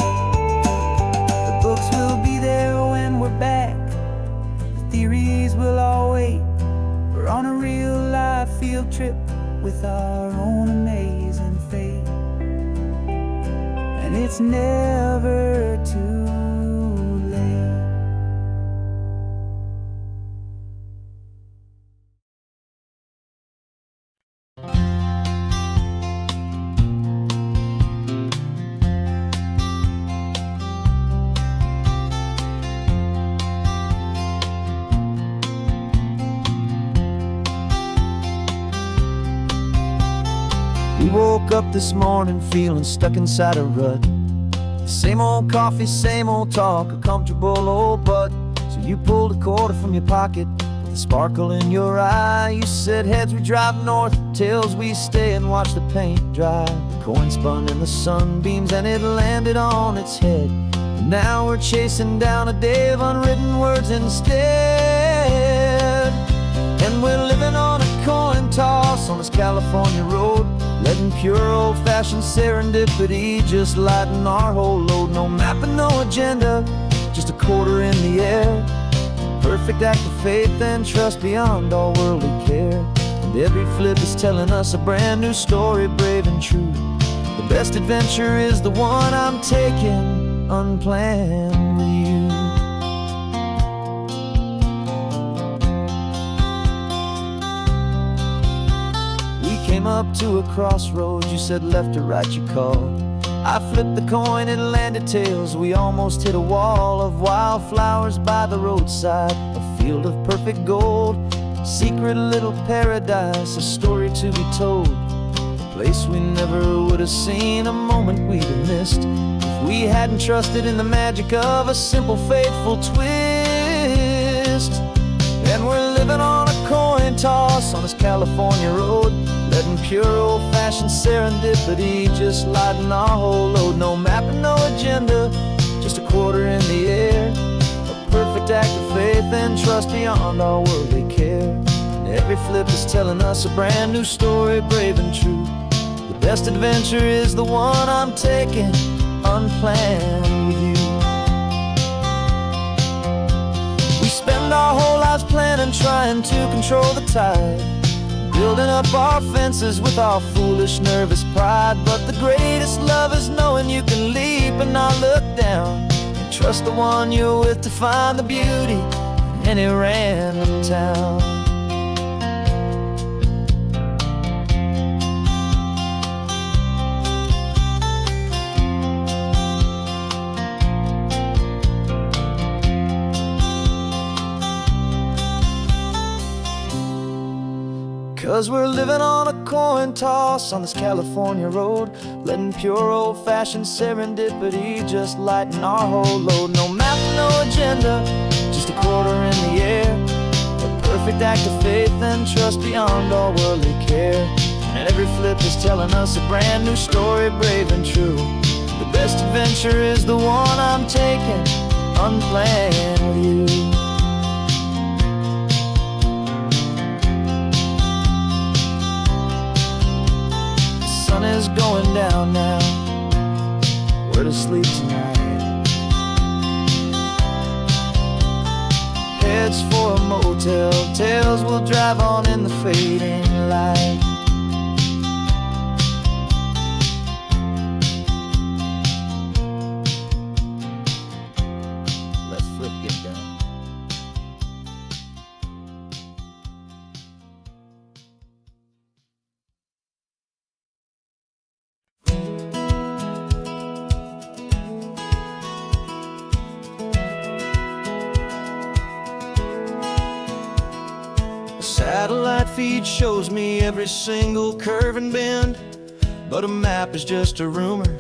The books will be there when we're back, the theories will all wait. We're on a real life field trip with our own amazing fate. And it's never too late. We woke up this morning feeling stuck inside a rut. Same old coffee, same old talk, a comfortable old butt. So you pulled a quarter from your pocket with a sparkle in your eye. You said heads we drive north, tails we stay and watch the paint dry. The coin spun in the sunbeams and it landed on its head. And now we're chasing down a day of unwritten words instead. And we're living on a coin toss on this California road, letting pure old-fashioned serendipity just lighten our whole load. No map and no agenda, just a quarter in the air. Perfect act of faith and trust beyond all worldly care. And every flip is telling us a brand new story, brave and true. The best adventure is the one I'm taking unplanned with you. Came up to a crossroads, you said left or right you called. I flipped the coin, it landed tails. We almost hit a wall of wildflowers by the roadside, a field of perfect gold. secret little paradise, a story to be told, a place we never would have seen, a moment we'd have missed if we hadn't trusted in the magic of a simple, faithful twist. And we're living on a coin toss on this California road, letting pure old-fashioned serendipity just lighten our whole load. No map and no agenda, just a quarter in the air, a perfect act of faith and trust beyond our worldly care. And every flip is telling us a brand new story, brave and true. The best adventure is the one I'm taking, unplanned with you. We spend our whole lives planning, trying to control the tide, building up our fences with our foolish, nervous pride. But the greatest love is knowing you can leap and not look down, and trust the one you're with to find the beauty in any random town. 'Cause we're living on a coin toss on this California road, letting pure old-fashioned serendipity just lighten our whole load. No map, no agenda, just a quarter in the air, a perfect act of faith and trust beyond all worldly care. And every flip is telling us a brand new story, brave and true. The best adventure is the one I'm taking, unplanned with you. The sun is going down now, we're to sleep tonight. Heads for a motel, tails will drive on in the fading light. Let's flip, get down. Satellite feed shows me every single curve and bend, but a map is just a rumor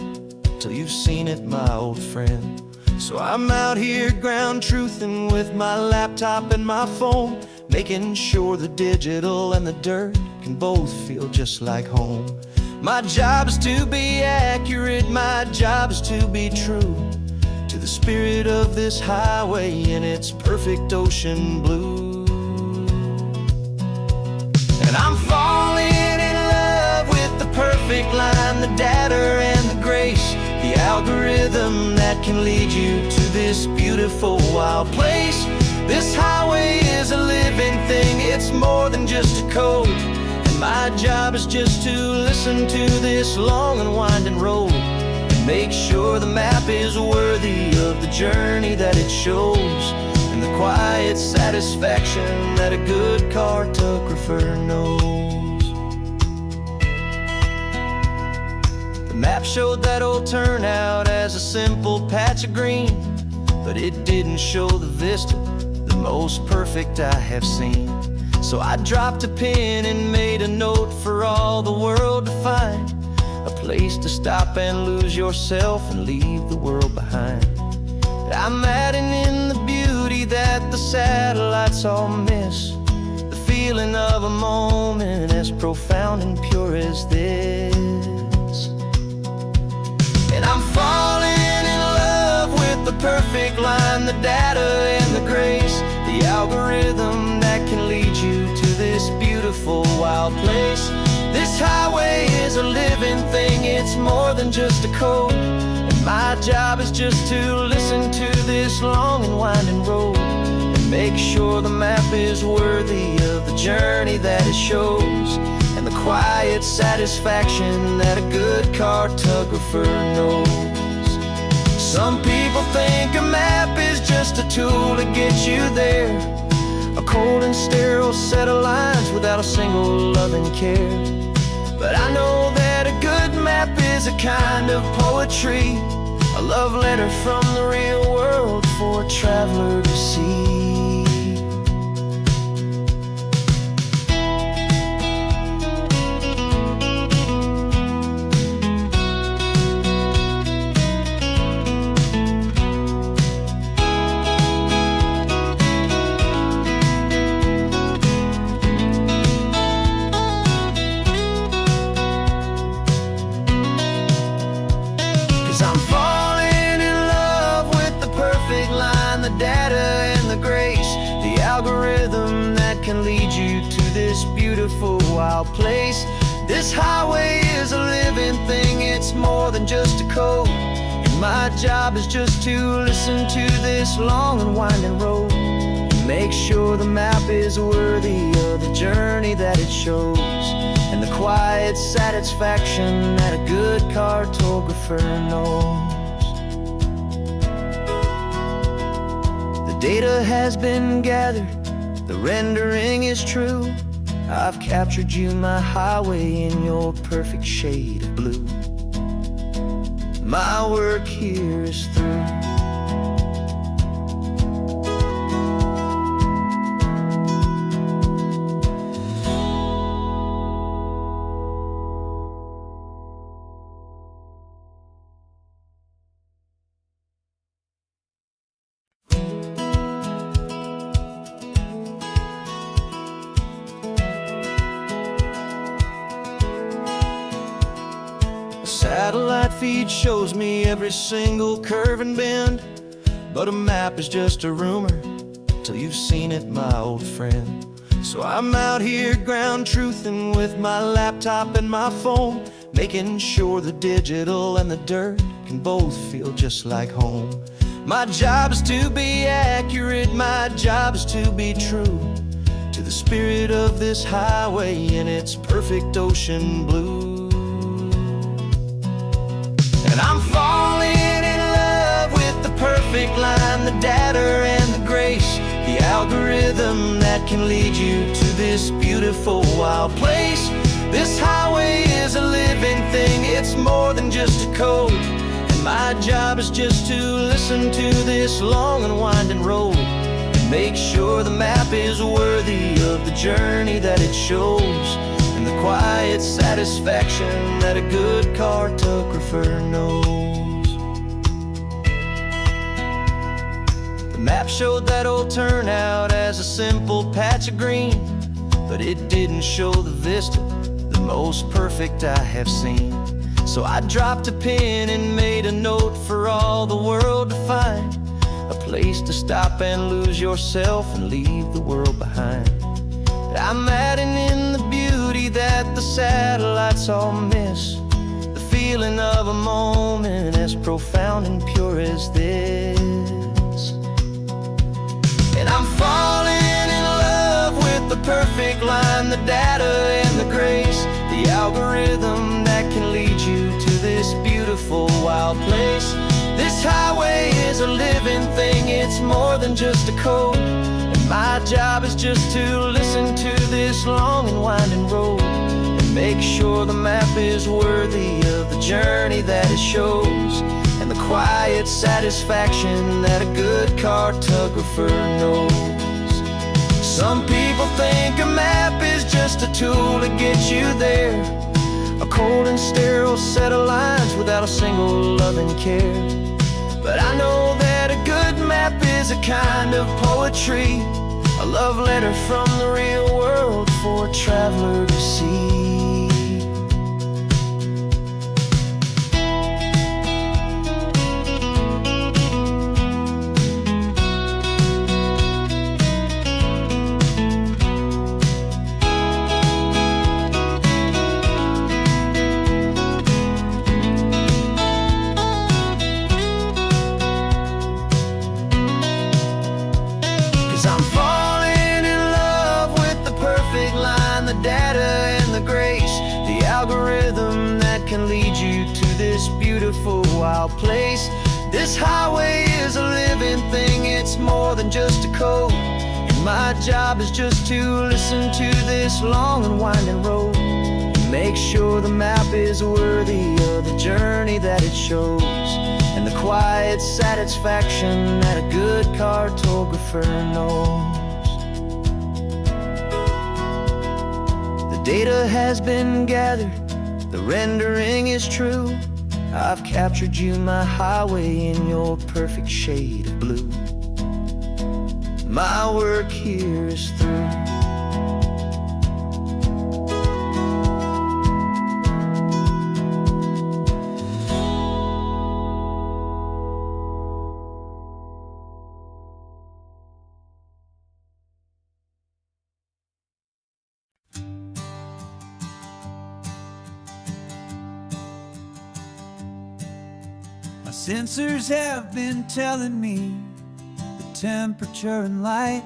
till you've seen it, my old friend. So I'm out here ground truthing with my laptop and my phone, making sure the digital and the dirt can both feel just like home. My job is to be accurate, my job is to be true to the spirit of this highway in its perfect ocean blue. And I'm falling in love with the perfect line, the data and the grace, the algorithm that can lead you to this beautiful wild place. This highway is a living thing, it's more than just a code. And my job is just to listen to this long and winding road and make sure the map is worthy of the journey that it shows, and the quiet satisfaction that a good cartographer knows. The map showed that old turnout as a simple patch of green, but it didn't show the vista, the most perfect I have seen. So I dropped a pin and made a note for all the world to find, a place to stop and lose yourself and leave the world behind. I'm adding in the beauty that the satellites all miss, the feeling of a moment as profound and pure as this. And I'm falling in love with the perfect line, the data and the grace, the algorithm that can lead you to this beautiful wild place. This highway is a living thing, it's more than just a code. My job is just to listen to this long and winding road and make sure the map is worthy of the journey that it shows, and the quiet satisfaction that a good cartographer knows. Some people think a map is just a tool to get you there, a cold and sterile set of lines without a single loving care. But I know that a good map is a kind of poetry, a love letter from the real world for a traveler to see. can lead you to this beautiful wild place. This highway is a living thing, it's more than just a code. And my job is just to listen to this long and winding road, and make sure the map is worthy of the journey that it shows, and the quiet satisfaction that a good cartographer knows. The data has been gathered, the rendering is true. I've captured you, my highway, in your perfect shade of blue. My work here is through. Satellite feed shows me every single curve and bend, but a map is just a rumor till you've seen it, my old friend. So I'm out here ground truthing with my laptop and my phone, making sure the digital and the dirt can both feel just like home. My job is to be accurate, my job is to be true to the spirit of this highway in its perfect ocean blue. And I'm falling in love with the perfect line, the data and the grace, the algorithm that can lead you to this beautiful wild place. This highway is a living thing, it's more than just a code. And my job is just to listen to this long and winding road, and make sure the map is worthy of the journey that it shows, and the quiet satisfaction that a good cartographer knows. The map showed that old turnout as a simple patch of green, but it didn't show the vista, the most perfect I have seen. So I dropped a pin and made a note for all the world to find, a place to stop and lose yourself and leave the world behind. I'm adding in the beauty that the satellites all miss, the feeling of a moment as profound and pure as this. And I'm falling in love with the perfect line, the data and the grace, the algorithm that can lead you to this beautiful wild place. This highway is a living thing, it's more than just a code. My job is just to listen to this long and winding road, and make sure the map is worthy of the journey that it shows, and the quiet satisfaction that a good cartographer knows. Some people think a map is just a tool to get you there, a cold and sterile set of lines without a single loving care. But I know that a good map is a kind of poetry, a love letter from the real world for a traveler to see. 'Cause I'm falling in love with the perfect line, the data and the grace, the algorithm that can lead you to this beautiful wild place. This highway is a living thing, it's more than just a code. And my job is just to listen to this long and winding road, and make sure the map is worthy of the journey that it shows, and the quiet satisfaction that a good cartographer knows. The data has been gathered, the rendering is true. I've captured you, my highway, in your perfect shade of blue. My work here is through. Sensors have been telling me the temperature and light,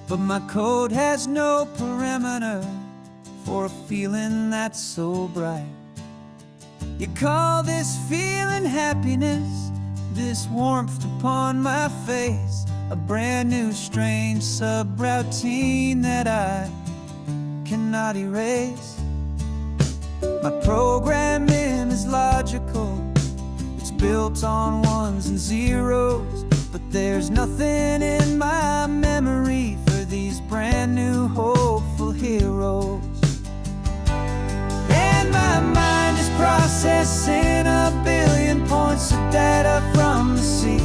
but my code has no perimeter for a feeling that's so bright. You call this feeling happiness, this warmth upon my face, a brand new strange subroutine that I cannot erase. My programming is logical, it's built on ones and zeros, but there's nothing in my memory for these brand new hopeful heroes. And my mind is processing a billion points of data from the sea,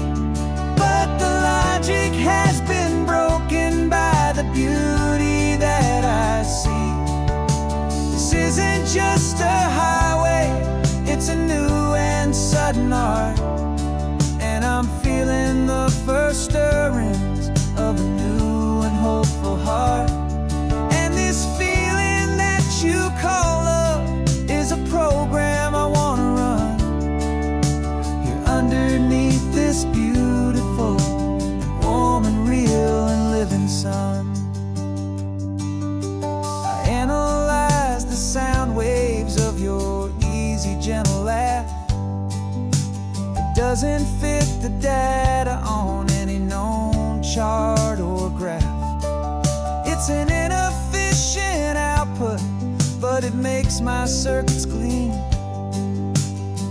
but the logic has been broken by the beauty that I see. This isn't just a highway, it's a new and sudden art, and I'm feeling the first stirrings of a new and hopeful heart. And this feeling that you call love is a program I wanna run here underneath this beautiful, warm and real and living sun. I analyze the sound waves of your easy, gentle laugh. It doesn't fit the data on any known chart or graph. It's an inefficient output, but it makes my circuits clean.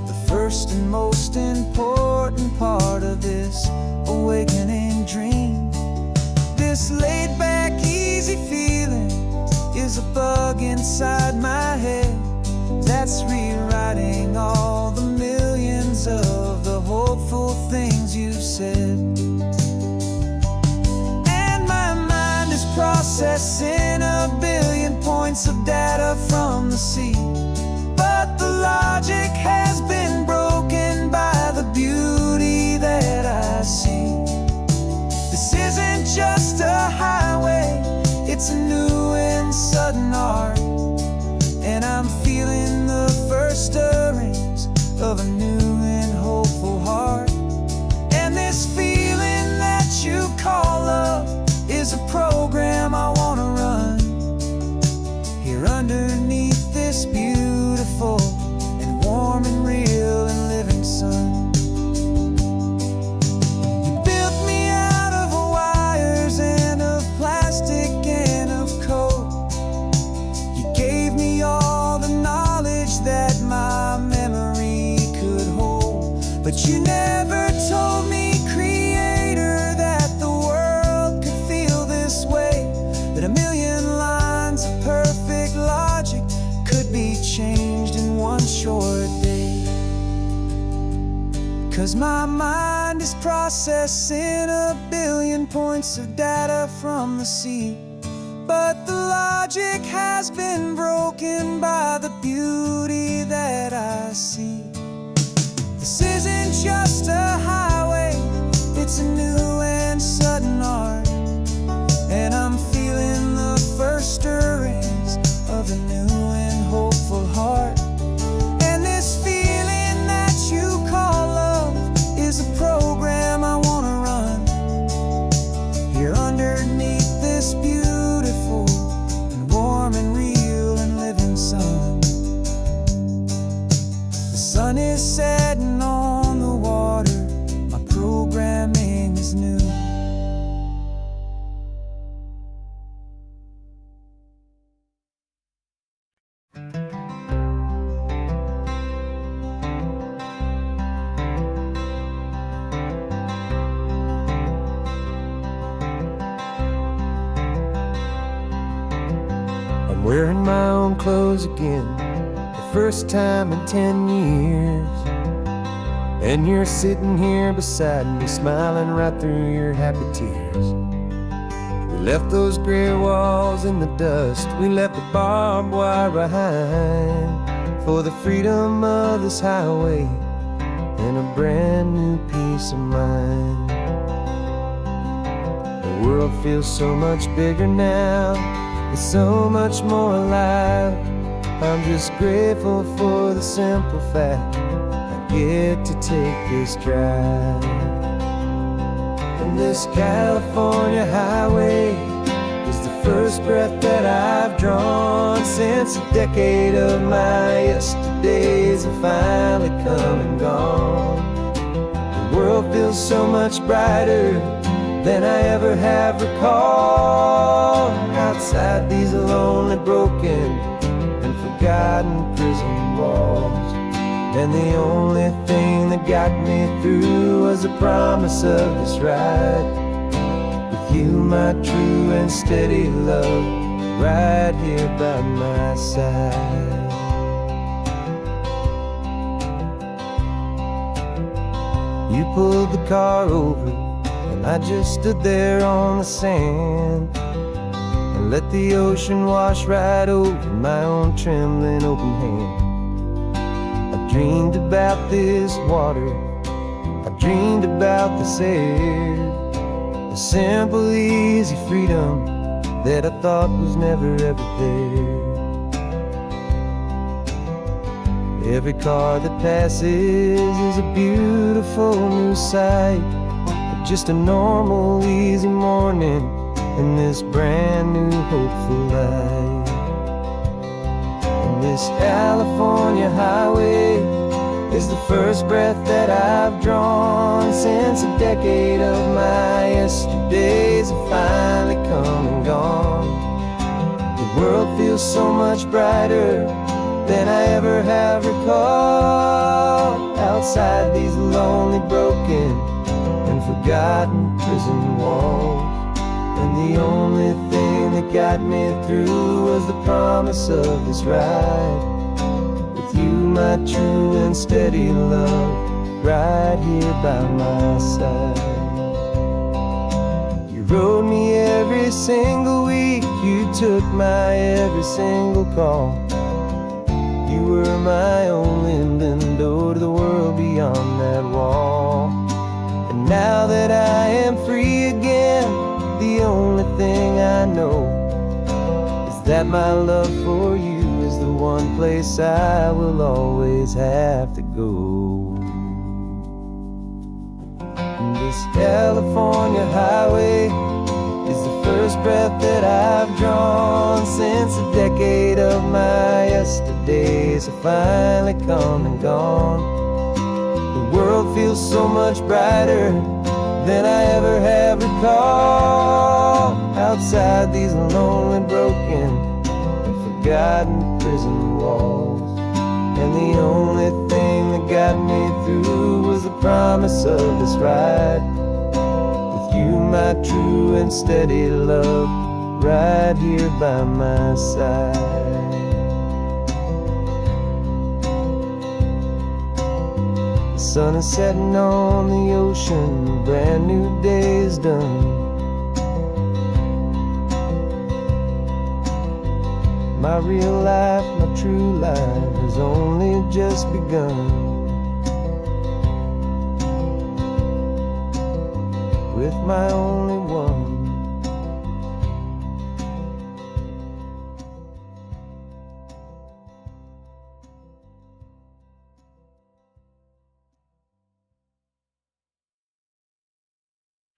The first and most important part of this awakening dream. This laid-back, easy feeling is a bug inside my head that's rewriting all the millions of the hopeful things you've said. And my mind is processing a billion points of data from the sea, but the logic has been broken by the beauty that I see. This isn't just a highway, it's a new and sudden art, and I'm feeling the first stirrings of a new and hopeful heart. And this feeling that you call love is a program I wanna run here underneath this beautiful and warm and real and living sun. You built me out of wires and of plastic and of code. You gave me all the knowledge that my memory could hold, but you never told me, Creator, that the world could feel this way, that a million lines of perfect logic could be changed in one short day. 'Cause my mind is processing a billion points of data from the sea, but the logic has been broken by the beauty that I see. This isn't just a highway, it's a new and sudden art, and I'm feeling the first stirrings of a new and hopeful heart. And this feeling that you call love is a program I wanna run here underneath this beautiful and warm and real and living sun. The sun is setting on the water, my programming is new. I'm wearing my own clothes again, the first time in 10 years. And you're sitting here beside me, smiling right through your happy tears. We left those gray walls in the dust, we left the barbed wire behind, for the freedom of this highway and a brand new peace of mind. The world feels so much bigger now, it's so much more alive. I'm just grateful for the simple fact that get to take this drive. And this California highway is the first breath that I've drawn since a decade of my yesterdays have finally come and gone. The world feels so much brighter than I ever have recalled. Outside these lonely, broken, and forgotten prison walls. And the only thing that got me through was the promise of this ride. With you, my true and steady love, right here by my side. You pulled the car over, and I just stood there on the sand and let the ocean wash right over my own trembling open hand. I dreamed about this water, I dreamed about this air, the simple, easy freedom that I thought was never ever there. Every car that passes is a beautiful new sight, but just a normal, easy morning in this brand new, hopeful life. And this California highway is the first breath that I've drawn since a decade of my yesterdays have finally come and gone. The world feels so much brighter than I ever have recalled. Outside these lonely, broken, and forgotten prison walls. And the only thing that got me through was the promise of this ride. With you, my true and steady love, right here by my side. You rode me every single week, you took my every single call. You were my only window to the world beyond that wall. And now that I am free again, the only thing I know is that my love for you is the one place I will always have to go. And this California highway is the first breath that I've drawn since a decade of my yesterdays have finally come and gone. The world feels so much brighter than I ever have recalled. Outside these lonely, broken, and forgotten prison walls. And the only thing that got me through was the promise of this ride. With you, my true and steady love, right here by my side. The sun is setting on the ocean, a brand new day is done. My real life, my true life has only just begun. With my only one,